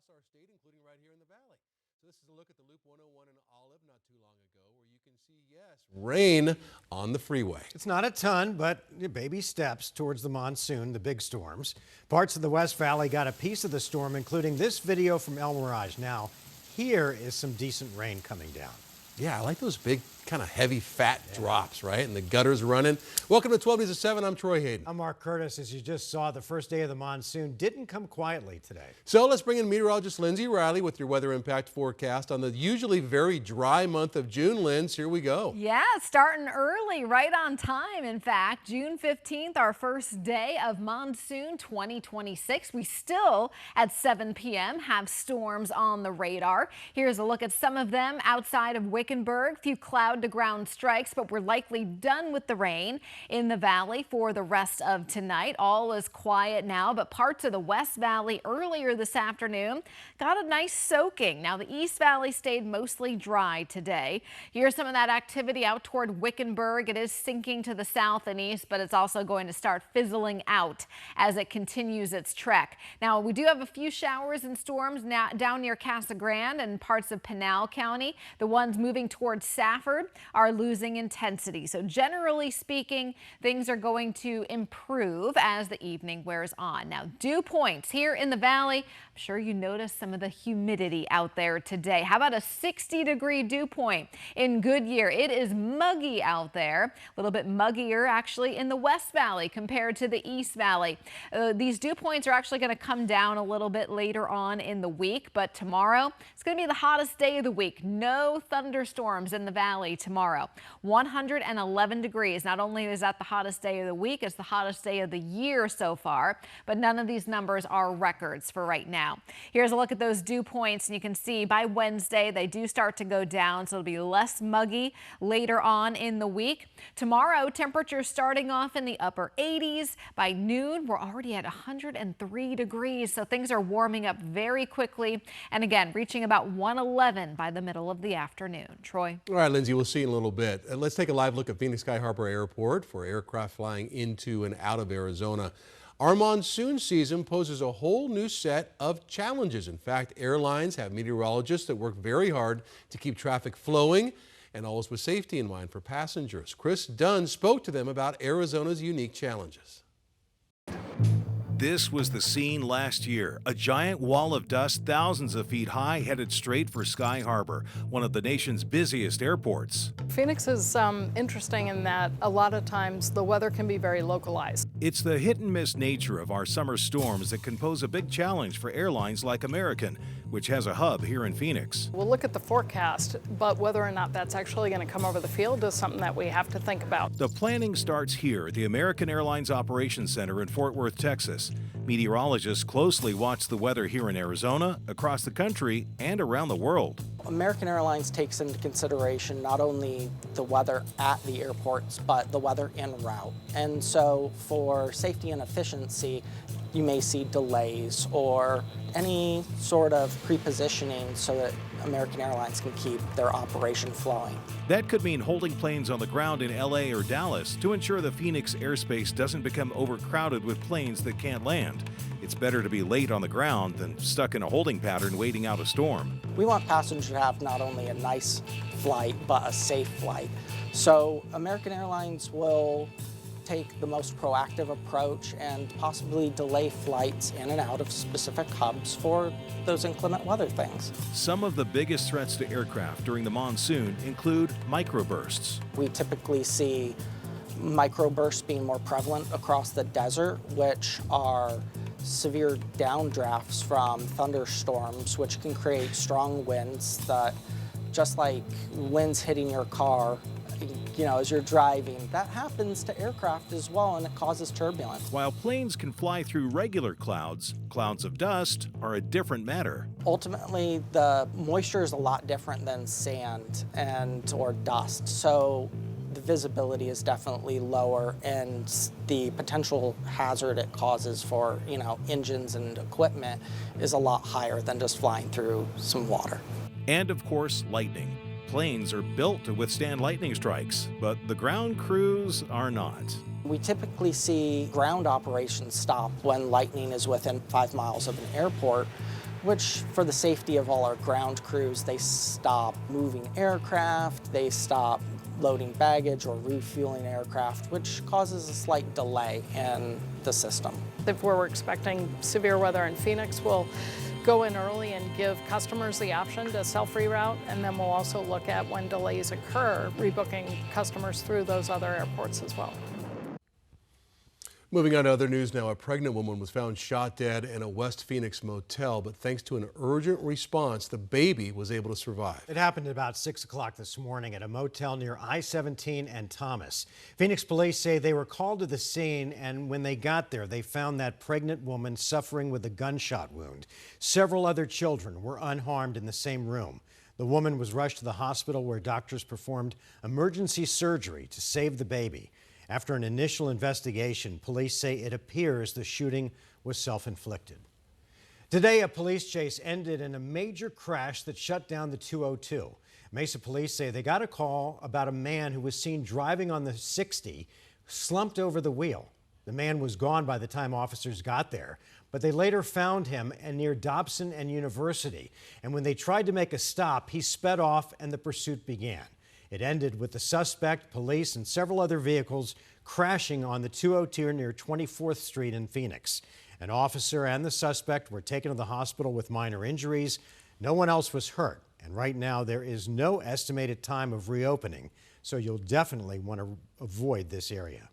our state, including right here in the valley. So this is a look at the Loop 101 in Olive not too long ago, where you can see, yes, rain on the freeway. It's not a ton, but baby steps towards the monsoon, the big storms. Parts of the West Valley got a piece of the storm, including this video from El Mirage. Now, here is some decent rain coming down. Yeah, I like those big, kind of heavy, fat drops, right? And the gutters running. Welcome to 12 News at 7. I'm Troy Hayden. I'm Mark Curtis. As you just saw, the first day of the monsoon didn't come quietly today. So let's bring in meteorologist Lindsay Riley with your weather impact forecast on the usually very dry month of June. Linz, here we go. Yeah, starting early, right on time. In fact, June 15th, our first day of monsoon 2026. We still, at 7 p.m., have storms on the radar. Here's a look at some of them outside of Wickenburg. Few cloud to ground strikes, but we're likely done with the rain in the valley for the rest of tonight. All is quiet now, but parts of the West Valley earlier this afternoon got a nice soaking. Now the East Valley stayed mostly dry today. Here's some of that activity out toward Wickenburg. It is sinking to the south and east, but it's also going to start fizzling out as it continues its trek. Now we do have a few showers and storms now down near Casa Grande and parts of Pinal County. The ones moving towards Safford are losing intensity. So generally speaking, things are going to improve as the evening wears on. Now, dew points here in the valley. I'm sure you noticed some of the humidity out there today. How about a 60-degree dew point in Goodyear? It is muggy out there, a little bit muggier actually in the West Valley compared to the East Valley. These dew points are actually going to come down a little bit later on in the week, but tomorrow it's going to be the hottest day of the week. No thunderstorms in the valley tomorrow. 111 degrees. Not only is that the hottest day of the week, it's the hottest day of the year so far, but none of these numbers are records for right now. Here's a look at those dew points, and you can see by Wednesday they do start to go down, so it'll be less muggy later on in the week. Tomorrow, temperatures starting off in the upper 80s. By noon, we're already at 103 degrees, so things are warming up very quickly, and again, reaching about 111 by the middle of the afternoon. Troy. All right, Lindsay, we'll see you in a little bit. Let's take a live look at Phoenix Sky Harbor Airport for aircraft flying into and out of Arizona. Our monsoon season poses a whole new set of challenges. In fact, airlines have meteorologists that work very hard to keep traffic flowing and always with safety in mind for passengers. Chris Dunn spoke to them about Arizona's unique challenges. This was the scene last year. A giant wall of dust thousands of feet high headed straight for Sky Harbor, one of the nation's busiest airports. Phoenix is interesting in that a lot of times the weather can be very localized. It's the hit and miss nature of our summer storms that can pose a big challenge for airlines like American, which has a hub here in Phoenix. We'll look at the forecast, but whether or not that's actually going to come over the field is something that we have to think about. The planning starts here at the American Airlines Operations Center in Fort Worth, Texas. Meteorologists closely watch the weather here in Arizona, across the country, and around the world. American Airlines takes into consideration not only the weather at the airports, but the weather en route. And so for safety and efficiency, you may see delays or any sort of pre-positioning so that American Airlines can keep their operation flowing. That could mean holding planes on the ground in LA or Dallas to ensure the Phoenix airspace doesn't become overcrowded with planes that can't land. It's better to be late on the ground than stuck in a holding pattern waiting out a storm. We want passengers to have not only a nice flight, but a safe flight. So American Airlines will take the most proactive approach and possibly delay flights in and out of specific hubs for those inclement weather things. Some of the biggest threats to aircraft during the monsoon include microbursts. We typically see microbursts being more prevalent across the desert, which are severe downdrafts from thunderstorms, which can create strong winds that, just like winds hitting your car, as you're driving, that happens to aircraft as well, and it causes turbulence. While planes can fly through regular clouds, clouds of dust are a different matter. Ultimately, the moisture is a lot different than sand or dust, so the visibility is definitely lower, and the potential hazard it causes for engines and equipment is a lot higher than just flying through some water. And of course, lightning. Planes are built to withstand lightning strikes, but the ground crews are not. We typically see ground operations stop when lightning is within 5 miles of an airport, which for the safety of all our ground crews, they stop moving aircraft, they stop loading baggage or refueling aircraft, which causes a slight delay in the system. If we're expecting severe weather in Phoenix, we'll go in early and give customers the option to self-reroute, and then we'll also look at when delays occur, rebooking customers through those other airports as well. Moving on to other news now, a pregnant woman was found shot dead in a West Phoenix motel, but thanks to an urgent response, the baby was able to survive. It happened at about 6 o'clock this morning at a motel near I-17 and Thomas. Phoenix police say they were called to the scene, and when they got there, they found that pregnant woman suffering with a gunshot wound. Several other children were unharmed in the same room. The woman was rushed to the hospital where doctors performed emergency surgery to save the baby. After an initial investigation, police say it appears the shooting was self-inflicted. Today, a police chase ended in a major crash that shut down the 202. Mesa police say they got a call about a man who was seen driving on the 60, slumped over the wheel. The man was gone by the time officers got there, but they later found him near Dobson and University. And when they tried to make a stop, he sped off and the pursuit began. It ended with the suspect, police, and several other vehicles crashing on the 202 near 24th Street in Phoenix. An officer and the suspect were taken to the hospital with minor injuries. No one else was hurt. And right now, there is no estimated time of reopening, so you'll definitely want to avoid this area.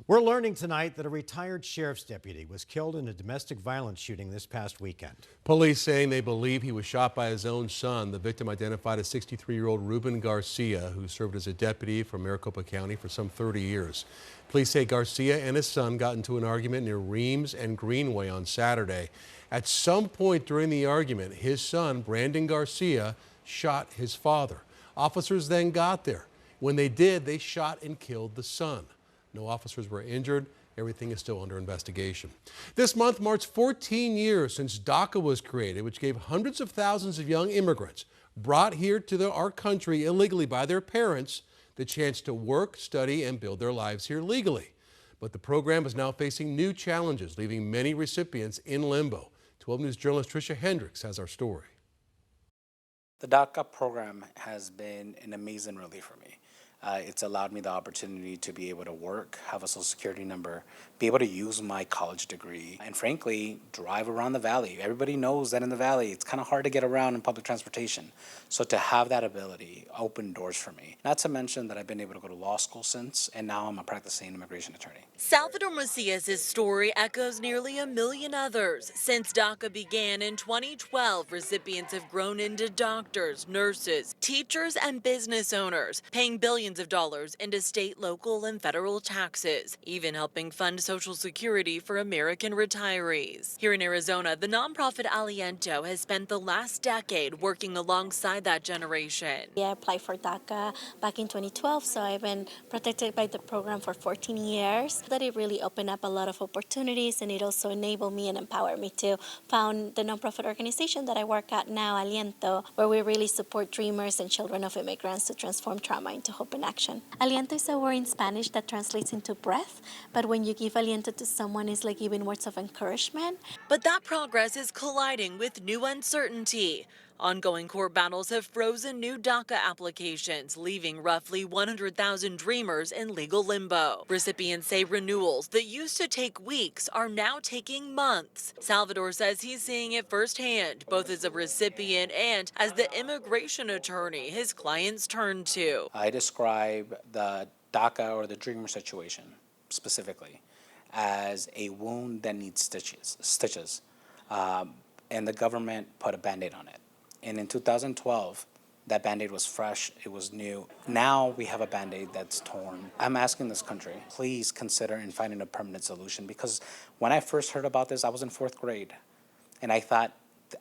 We're learning tonight that a retired sheriff's deputy was killed in a domestic violence shooting this past weekend. Police saying they believe he was shot by his own son. The victim identified as 63-year-old Ruben Garcia, who served as a deputy for Maricopa County for some 30 years. Police say Garcia and his son got into an argument near Reams and Greenway on Saturday. At some point during the argument, his son, Brandon Garcia, shot his father. Officers then got there. When they did, they shot and killed the son. No officers were injured. Everything is still under investigation. This month marks 14 years since DACA was created, which gave hundreds of thousands of young immigrants brought here to our country illegally by their parents the chance to work, study, and build their lives here legally. But the program is now facing new challenges, leaving many recipients in limbo. 12 News journalist Tricia Hendricks has our story. The DACA program has been an amazing relief for me. It's allowed me the opportunity to be able to work, have a social security number, be able to use my college degree, and frankly, drive around the valley. Everybody knows that in the valley, it's kind of hard to get around in public transportation. So to have that ability opened doors for me. Not to mention that I've been able to go to law school since, and now I'm a practicing immigration attorney. Salvador Macias' story echoes nearly a million others. Since DACA began in 2012, recipients have grown into doctors, nurses, teachers, and business owners, paying billions of dollars into state, local, and federal taxes, even helping fund Social Security for American retirees. Here in Arizona, the nonprofit Aliento has spent the last decade working alongside that generation. I applied for DACA back in 2012, so I've been protected by the program for 14 years. That it really opened up a lot of opportunities, and it also enabled me and empowered me to found the nonprofit organization that I work at now, Aliento, where we really support dreamers and children of immigrants to transform trauma into hope and action. Aliento is a word in Spanish that translates into breath, but when you give aliento to someone, it's like giving words of encouragement. But that progress is colliding with new uncertainty. Ongoing court battles have frozen new DACA applications, leaving roughly 100,000 dreamers in legal limbo. Recipients say renewals that used to take weeks are now taking months. Salvador says he's seeing it firsthand, both as a recipient and as the immigration attorney his clients turn to. I describe the DACA or the dreamer situation specifically as a wound that needs stitches, and the government put a Band-Aid on it. And in 2012, that Band-Aid was fresh, it was new. Now we have a Band-Aid that's torn. I'm asking this country, please consider in finding a permanent solution, because when I first heard about this, I was in 4th grade, and I thought,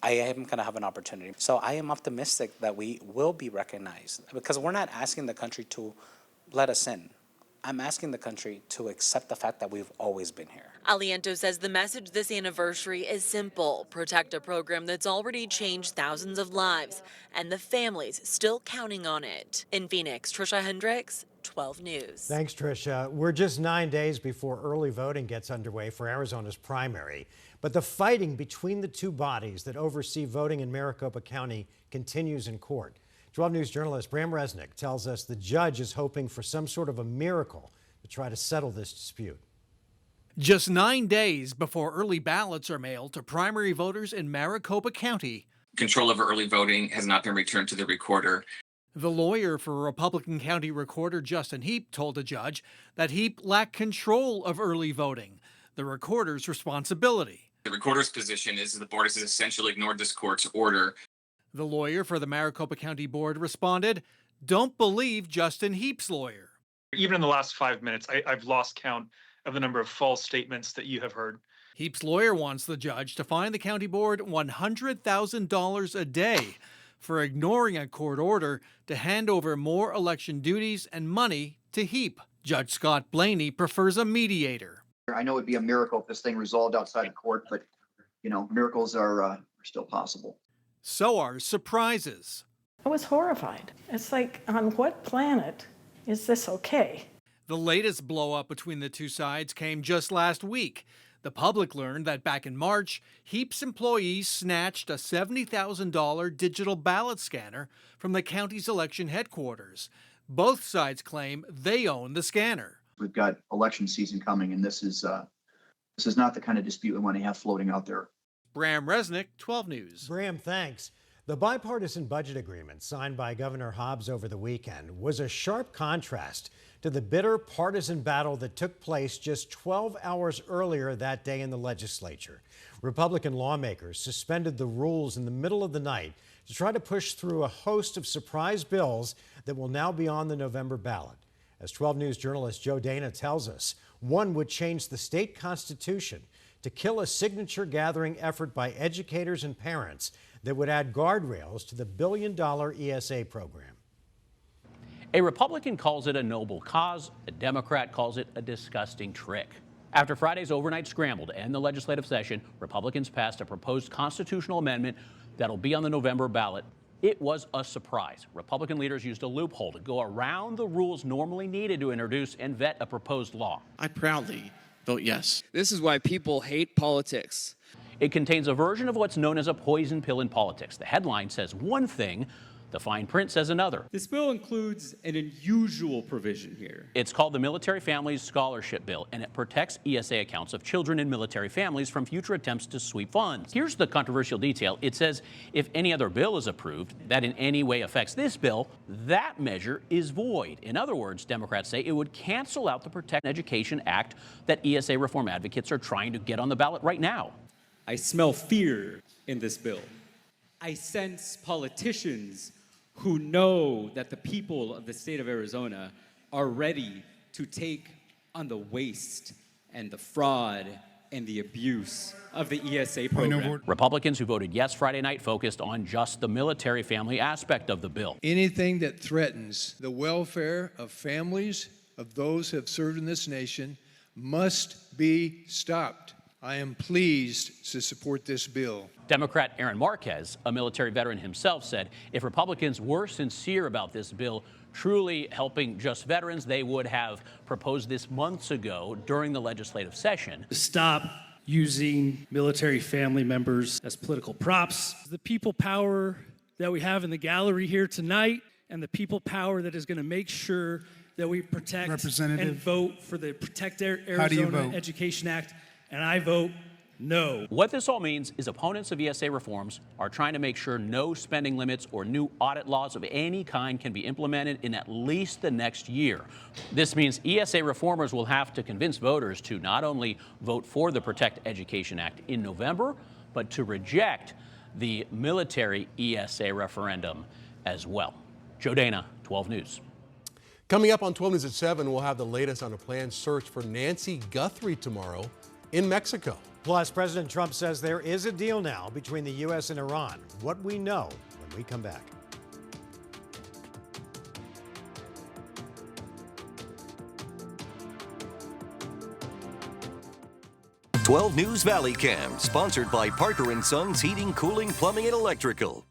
I am going to have an opportunity. So I am optimistic that we will be recognized, because we're not asking the country to let us in. I'm asking the country to accept the fact that we've always been here. Aliento says the message this anniversary is simple: protect a program that's already changed thousands of lives, and the families still counting on it. In Phoenix, Tricia Hendricks, 12 News. Thanks, Tricia. We're just 9 days before early voting gets underway for Arizona's primary. But the fighting between the two bodies that oversee voting in Maricopa County continues in court. 12 News journalist Bram Resnick tells us the judge is hoping for some sort of a miracle to try to settle this dispute. Just 9 days before early ballots are mailed to primary voters in Maricopa County, control over early voting has not been returned to the recorder. the lawyer for Republican County Recorder Justin Heap told a judge that Heap lacked control of early voting, the recorder's responsibility. The recorder's position is the board has essentially ignored this court's order. The lawyer for the Maricopa County Board responded, "Don't believe Justin Heap's lawyer." Even in the last 5 minutes, I've lost count of the number of false statements that you have heard. Heap's lawyer wants the judge to fine the county board $100,000 a day for ignoring a court order to hand over more election duties and money to Heap. Judge Scott Blaney prefers a mediator. I know it'd be a miracle if this thing resolved outside of court, but, miracles are still possible. So are surprises. I was horrified. It's like, on what planet is this okay? The latest blow-up between the two sides came just last week. The public learned that back in March, Heap's employees snatched a $70,000 digital ballot scanner from the county's election headquarters. Both sides claim they own the scanner. We've got election season coming, and this is not the kind of dispute we want to have floating out there. Bram Resnick, 12 News. Bram, thanks. The bipartisan budget agreement signed by Governor Hobbs over the weekend was a sharp contrast to the bitter partisan battle that took place just 12 hours earlier that day in the legislature. Republican lawmakers suspended the rules in the middle of the night to try to push through a host of surprise bills that will now be on the November ballot. As 12 News journalist Joe Dana tells us, one would change the state constitution to kill a signature-gathering effort by educators and parents that would add guardrails to the billion-dollar ESA program. A Republican calls it a noble cause. A Democrat calls it a disgusting trick. After Friday's overnight scramble to end the legislative session, Republicans passed a proposed constitutional amendment that'll be on the November ballot. It was a surprise. Republican leaders used a loophole to go around the rules normally needed to introduce and vet a proposed law. I proudly vote yes. This is why people hate politics. It contains a version of what's known as a poison pill in politics. The headline says one thing, the fine print says another. This bill includes an unusual provision here. It's called the Military Families Scholarship Bill, and it protects ESA accounts of children in military families from future attempts to sweep funds. Here's the controversial detail. It says if any other bill is approved that in any way affects this bill, that measure is void. In other words, Democrats say it would cancel out the Protect Education Act that ESA reform advocates are trying to get on the ballot right now. I smell fear in this bill. I sense politicians who know that the people of the state of Arizona are ready to take on the waste and the fraud and the abuse of the ESA program. Republicans who voted yes Friday night focused on just the military family aspect of the bill. Anything that threatens the welfare of families of those who have served in this nation must be stopped. I am pleased to support this bill. Democrat Aaron Marquez, a military veteran himself, said if Republicans were sincere about this bill truly helping just veterans, they would have proposed this months ago during the legislative session. Stop using military family members as political props. The people power that we have in the gallery here tonight and the people power that is going to make sure that we protect and vote for the Protect Arizona Education Act. And I vote no. What this all means is opponents of ESA reforms are trying to make sure no spending limits or new audit laws of any kind can be implemented in at least the next year. This means ESA reformers will have to convince voters to not only vote for the Protect Education Act in November, but to reject the military ESA referendum as well. Joe Dana, 12 News. Coming up on 12 News at 7, we'll have the latest on a planned search for Nancy Guthrie tomorrow in Mexico. Plus, President Trump says there is a deal now between the U.S. and Iran. What we know when we come back. 12 News Valley Cam, sponsored by Parker & Sons Heating, Cooling, Plumbing, and Electrical.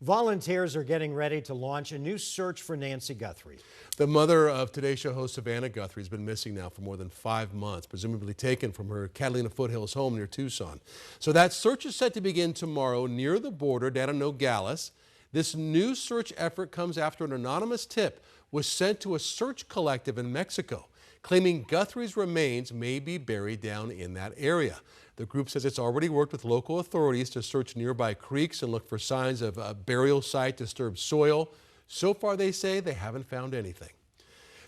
Volunteers are getting ready to launch a new search for Nancy Guthrie. The mother of Today Show host Savannah Guthrie has been missing now for more than 5 months, presumably taken from her Catalina Foothills home near Tucson. So that search is set to begin tomorrow near the border down in Nogales. This new search effort comes after an anonymous tip was sent to a search collective in Mexico, claiming Guthrie's remains may be buried down in that area. The group says it's already worked with local authorities to search nearby creeks and look for signs of a burial site, disturbed soil. So far, they say they haven't found anything.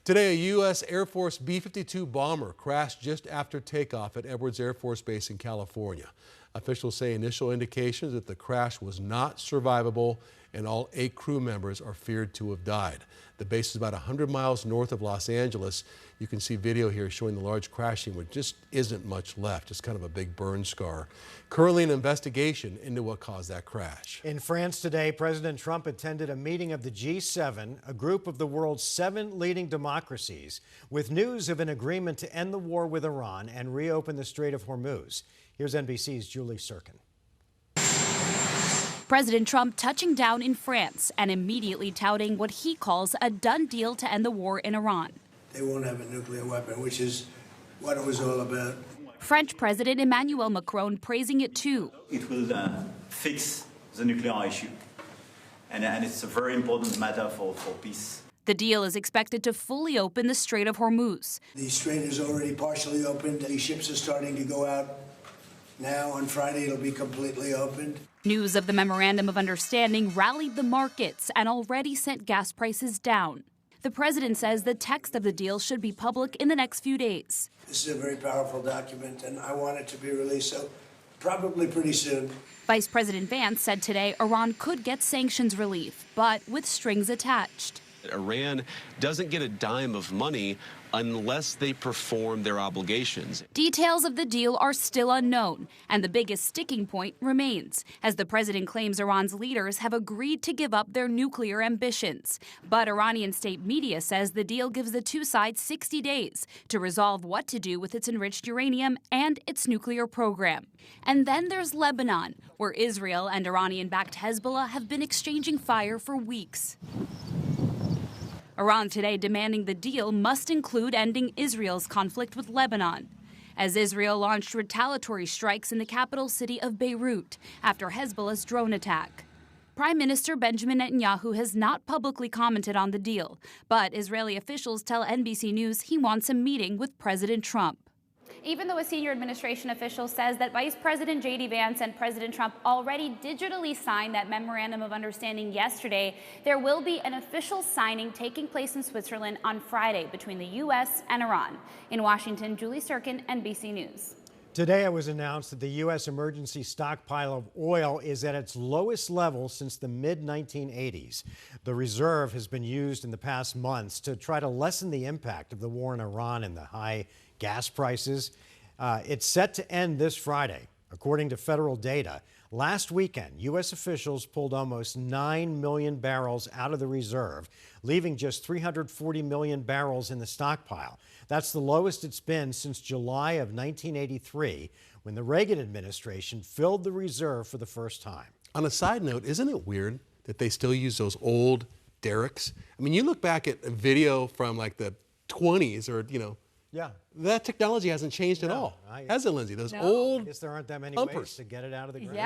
Today, a U.S. Air Force B-52 bomber crashed just after takeoff at Edwards Air Force Base in California. Officials say initial indications that the crash was not survivable and all 8 crew members are feared to have died. The base is about 100 miles north of Los Angeles. You can see video here showing the large crashing where just isn't much left, just kind of a big burn scar. Currently an investigation into what caused that crash. In France today, President Trump attended a meeting of the G7, a group of the world's 7 leading democracies, with news of an agreement to end the war with Iran and reopen the Strait of Hormuz. Here's NBC's Julie Sirkin. President Trump touching down in France and immediately touting what he calls a done deal to end the war in Iran. They won't have a nuclear weapon, which is what it was all about. French President Emmanuel Macron praising it too. It will fix the nuclear issue, and it's a very important matter for peace. The deal is expected to fully open the Strait of Hormuz. The strait is already partially opened. The ships are starting to go out now. On Friday, it'll be completely opened. News of the Memorandum of Understanding rallied the markets and already sent gas prices down. The president says the text of the deal should be public in the next few days. This is a very powerful document, and I want it to be released, so probably pretty soon. Vice President Vance said today Iran could get sanctions relief, but with strings attached. Iran doesn't get a dime of money unless they perform their obligations. Details of the deal are still unknown, and the biggest sticking point remains, as the president claims Iran's leaders have agreed to give up their nuclear ambitions. But Iranian state media says the deal gives the two sides 60 days to resolve what to do with its enriched uranium and its nuclear program. And then there's Lebanon, where Israel and Iranian-backed Hezbollah have been exchanging fire for weeks. Iran today demanding the deal must include ending Israel's conflict with Lebanon, as Israel launched retaliatory strikes in the capital city of Beirut after Hezbollah's drone attack. Prime Minister Benjamin Netanyahu has not publicly commented on the deal, but Israeli officials tell NBC News he wants a meeting with President Trump. Even though a senior administration official says that Vice President J.D. Vance and President Trump already digitally signed that memorandum of understanding yesterday, there will be an official signing taking place in Switzerland on Friday between the U.S. and Iran. In Washington, Julie Sirkin, NBC News. Today it was announced that the U.S. emergency stockpile of oil is at its lowest level since the mid-1980s. The reserve has been used in the past months to try to lessen the impact of the war in Iran and the high gas prices. It's set to end this Friday. According to federal data, last weekend, U.S. officials pulled almost 9 million barrels out of the reserve, leaving just 340 million barrels in the stockpile. That's the lowest it's been since July of 1983, when the Reagan administration filled the reserve for the first time. On a side note, isn't it weird that they still use those old derricks? I mean, you look back at a video from like the 20s or, yeah, that technology hasn't changed at all, has it, Lindsay? Those old I guess there aren't that many pumpers. ways to get it out of the ground.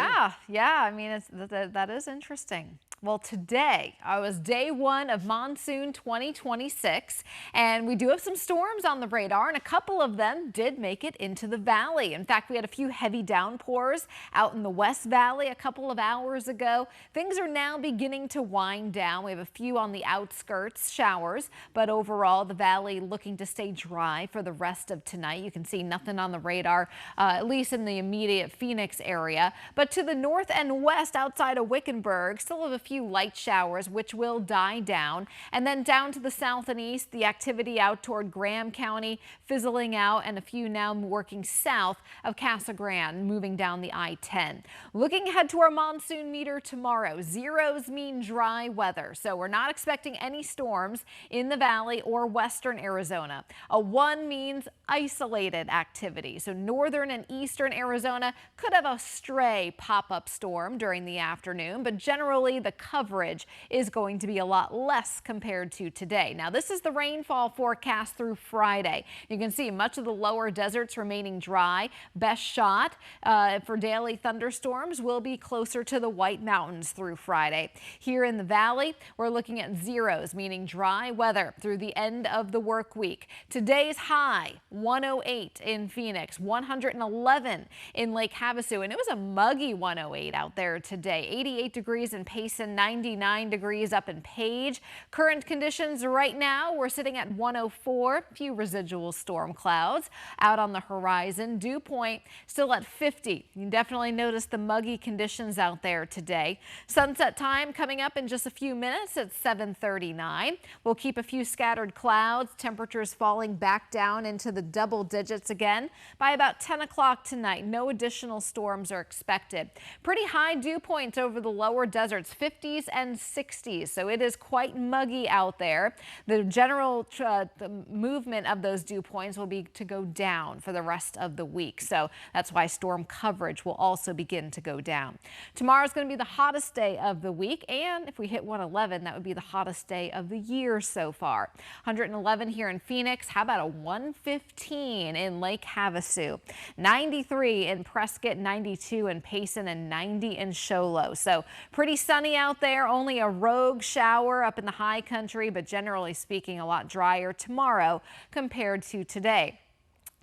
Yeah. I mean, that is interesting. Well, today was day one of monsoon 2026, and we do have some storms on the radar, and a couple of them did make it into the valley. In fact, we had a few heavy downpours out in the West Valley a couple of hours ago. Things are now beginning to wind down. We have a few on the outskirts, showers, but overall the valley looking to stay dry for the rest of tonight. You can see nothing on the radar, at least in the immediate Phoenix area. But to the north and west outside of Wickenburg, still have a few light showers, which will die down. And then down to the south and east, the activity out toward Graham County fizzling out, and a few now working south of Casa Grande, moving down the I-10. Looking ahead to our monsoon meter tomorrow, zeros mean dry weather, so we're not expecting any storms in the valley or western Arizona. A 1 means means isolated activity. So northern and eastern Arizona could have a stray pop-up storm during the afternoon, but generally the coverage is going to be a lot less compared to today. Now, this is the rainfall forecast through Friday. You can see much of the lower deserts remaining dry. Best shot for daily thunderstorms will be closer to the White Mountains through Friday. Here in the valley, we're looking at zeros, meaning dry weather through the end of the work week. Today's high, 108 in Phoenix, 111 in Lake Havasu, and it was a muggy 108 out there today. 88 degrees in Payson, 99 degrees up in Page. Current conditions right now, we're sitting at 104, few residual storm clouds out on the horizon. Dew point still at 50. You can definitely notice the muggy conditions out there today. Sunset time coming up in just a few minutes at 7:39. We'll keep a few scattered clouds, temperatures falling back down into the double digits again by about 10 o'clock tonight. No additional storms are expected. Pretty high dew points over the lower deserts, 50s and 60s, so it is quite muggy out there. The general the movement of those dew points will be to go down for the rest of the week, so that's why storm coverage will also begin to go down. Tomorrow's going to be the hottest day of the week, and if we hit 111, that would be the hottest day of the year so far. 111 here in Phoenix. How about a 115 in Lake Havasu? 93 in Prescott, 92 in Payson, and 90 in Show Low. So pretty sunny out there. Only a rogue shower up in the high country, but generally speaking, a lot drier tomorrow compared to today.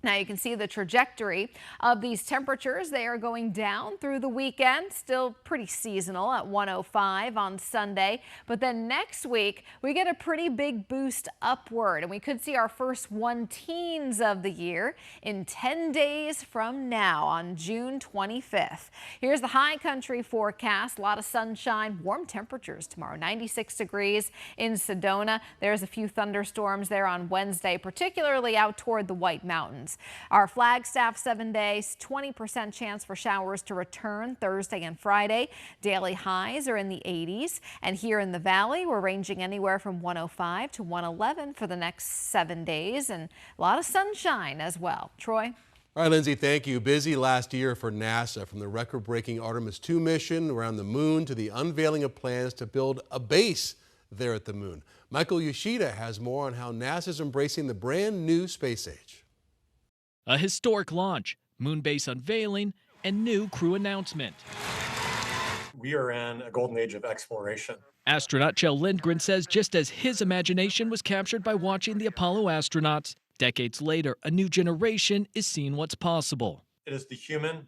Now you can see the trajectory of these temperatures. They are going down through the weekend, still pretty seasonal at 105 on Sunday. But then next week, we get a pretty big boost upward, and we could see our first 1-teens of the year in 10 days from now on June 25th. Here's the high country forecast. A lot of sunshine, warm temperatures tomorrow, 96 degrees in Sedona. There's a few thunderstorms there on Wednesday, particularly out toward the White Mountains. Our Flagstaff 7 days, 20% chance for showers to return Thursday and Friday. Daily highs are in the 80s. And here in the valley, we're ranging anywhere from 105 to 111 for the next 7 days, and a lot of sunshine as well. Troy? All right, Lindsay, thank you. Busy last year for NASA, from the record-breaking Artemis II mission around the moon to the unveiling of plans to build a base there at the moon. Michael Yoshida has more on how NASA's embracing the brand new space age. A historic launch, moon base unveiling, and new crew announcement. We are in a golden age of exploration. Astronaut Kjell Lindgren says just as his imagination was captured by watching the Apollo astronauts, decades later, a new generation is seeing what's possible. It is the human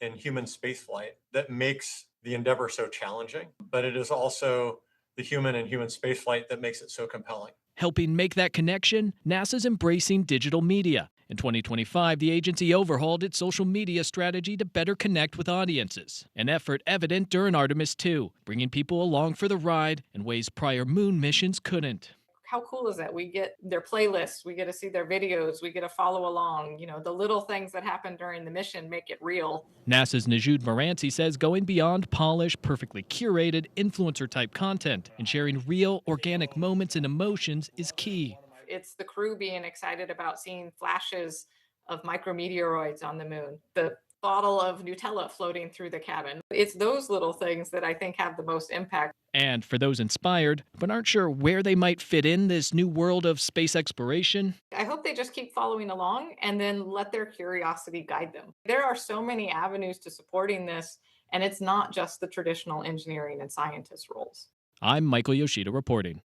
and human spaceflight that makes the endeavor so challenging, but it is also the human and human spaceflight that makes it so compelling. Helping make that connection, NASA's embracing digital media. In 2025, the agency overhauled its social media strategy to better connect with audiences, an effort evident during Artemis II, bringing people along for the ride in ways prior moon missions couldn't. How cool is that? We get their playlists, we get to see their videos, we get to follow along. You know, the little things that happen during the mission make it real. NASA's Najud Moranci says going beyond polished, perfectly curated, influencer-type content and sharing real, organic moments and emotions is key. It's the crew being excited about seeing flashes of micrometeoroids on the moon, the bottle of Nutella floating through the cabin. It's those little things that I think have the most impact. And for those inspired, but aren't sure where they might fit in this new world of space exploration, I hope they just keep following along and then let their curiosity guide them. There are so many avenues to supporting this, and it's not just the traditional engineering and scientist roles. I'm Michael Yoshida reporting.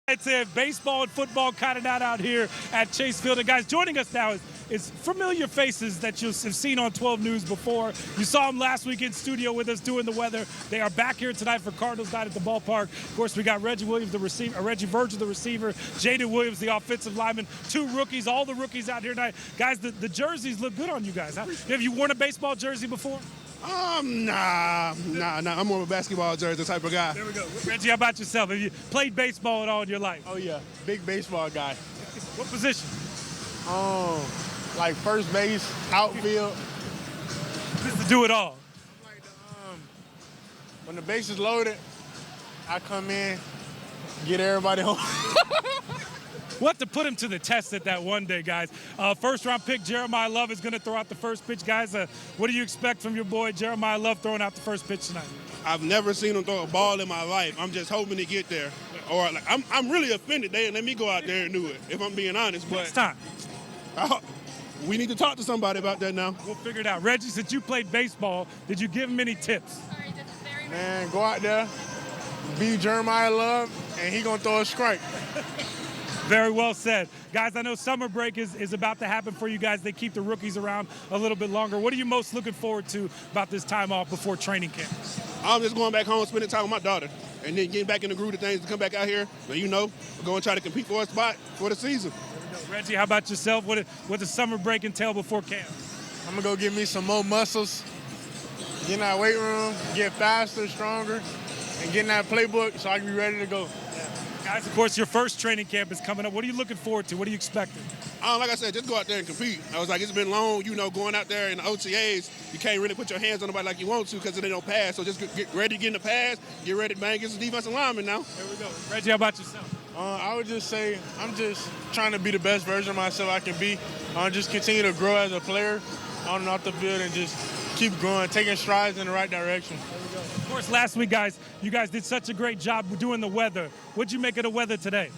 It's a baseball and football kind of night out here at Chase Field. And guys, joining us now is familiar faces that you've seen on 12 News before. You saw them last week in studio with us doing the weather. They are back here tonight for Cardinals night at the ballpark. Of course, we got Reggie Williams, the receiver, Reggie Virgil, the receiver, Jaden Williams, the offensive lineman, 2 rookies, all the rookies out here tonight. Guys, the jerseys look good on you guys. Huh? Have you worn a baseball jersey before? Nah. I'm more of a basketball jersey type of guy. There we go. Reggie, how about yourself? Have you played baseball at all in your life? Oh, yeah. Big baseball guy. What position? Like first base, outfield. Just to do it all. When the base is loaded, I come in, get everybody home. We'll have to put him to the test at that one day, guys. First-round pick Jeremiah Love is going to throw out the first pitch. Guys, what do you expect from your boy Jeremiah Love throwing out the first pitch tonight? I've never seen him throw a ball in my life. I'm just hoping to get there. Or like, I'm really offended they didn't let me go out there and do it, if I'm being honest. But Next time. We need to talk to somebody about that now. We'll figure it out. Reggie, since you played baseball, did you give him any tips? Man, go out there, be Jeremiah Love, and he gonna throw a strike. Very well said. Guys, I know summer break is about to happen for you guys. They keep the rookies around a little bit longer. What are you most looking forward to about this time off before training camp? I'm just going back home, spending time with my daughter, and then getting back in the groove of things to come back out here. But we're going to try to compete for a spot for the season. Reggie, how about yourself? What does summer break entail before camp? I'm going to go get me some more muscles, get in that weight room, get faster, stronger, and get in that playbook so I can be ready to go. Guys, of course, your first training camp is coming up. What are you looking forward to? What are you expecting? Like I said, just go out there and compete. I was like, it's been long, going out there in the OTAs, you can't really put your hands on nobody like you want to because they don't pass. So just get ready to get in the pass, get ready to bang against the defensive lineman now. There we go. Reggie, how about yourself? I would just say I'm just trying to be the best version of myself I can be. Just continue to grow as a player on and off the field and just keep growing, taking strides in the right direction. Of course, last week, guys, you guys did such a great job doing the weather. What'd you make of the weather today?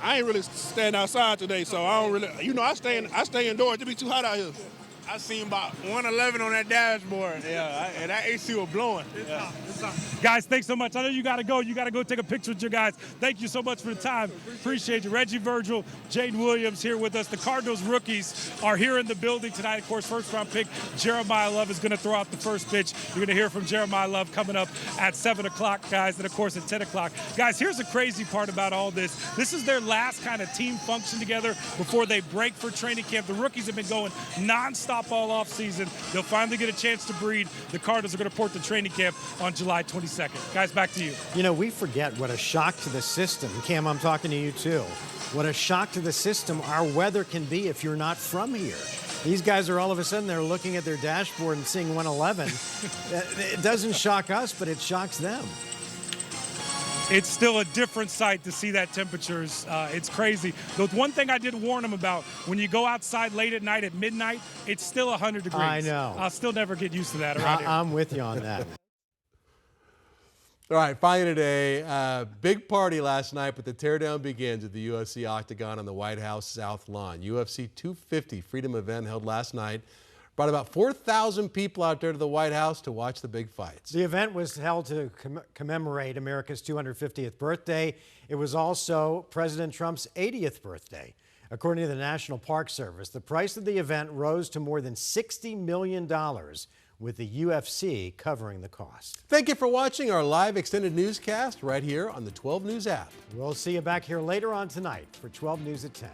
I ain't really stand outside today, so I don't really, I stay indoors. It be too hot out here. I seen about 111 on that dashboard. Yeah, and that AC was blowing. It's hot. Guys, thanks so much. I know you got to go. You got to go take a picture with your guys. Thank you so much for the time. Appreciate you. Reggie Virgil, Jaden Williams here with us. The Cardinals rookies are here in the building tonight. Of course, first-round pick Jeremiah Love is going to throw out the first pitch. You're going to hear from Jeremiah Love coming up at 7 o'clock, guys, and, of course, at 10 o'clock. Guys, here's the crazy part about all this. This is their last kind of team function together before they break for training camp. The rookies have been going nonstop all off season. They'll finally get a chance to breathe. The Cardinals are going to report to training camp on July 22nd. Guys, back to you. We forget what a shock to the system. Cam, I'm talking to you too. What a shock to the system our weather can be if you're not from here. These guys are all of a sudden they're looking at their dashboard and seeing 111. It doesn't shock us, but it shocks them. It's still a different sight to see that temperatures. It's crazy. The one thing I did warn them about, when you go outside late at night at midnight, it's still 100 degrees. I know. I'll still never get used to that around here. I'm with you on that. All right, finally today, big party last night, but the teardown begins at the UFC Octagon on the White House South Lawn. UFC 250 Freedom event held last night. Brought about 4,000 people out there to the White House to watch the big fights. The event was held to commemorate America's 250th birthday. It was also President Trump's 80th birthday. According to the National Park Service, the price of the event rose to more than $60 million, with the UFC covering the cost. Thank you for watching our live extended newscast right here on the 12 News app. We'll see you back here later on tonight for 12 News at 10.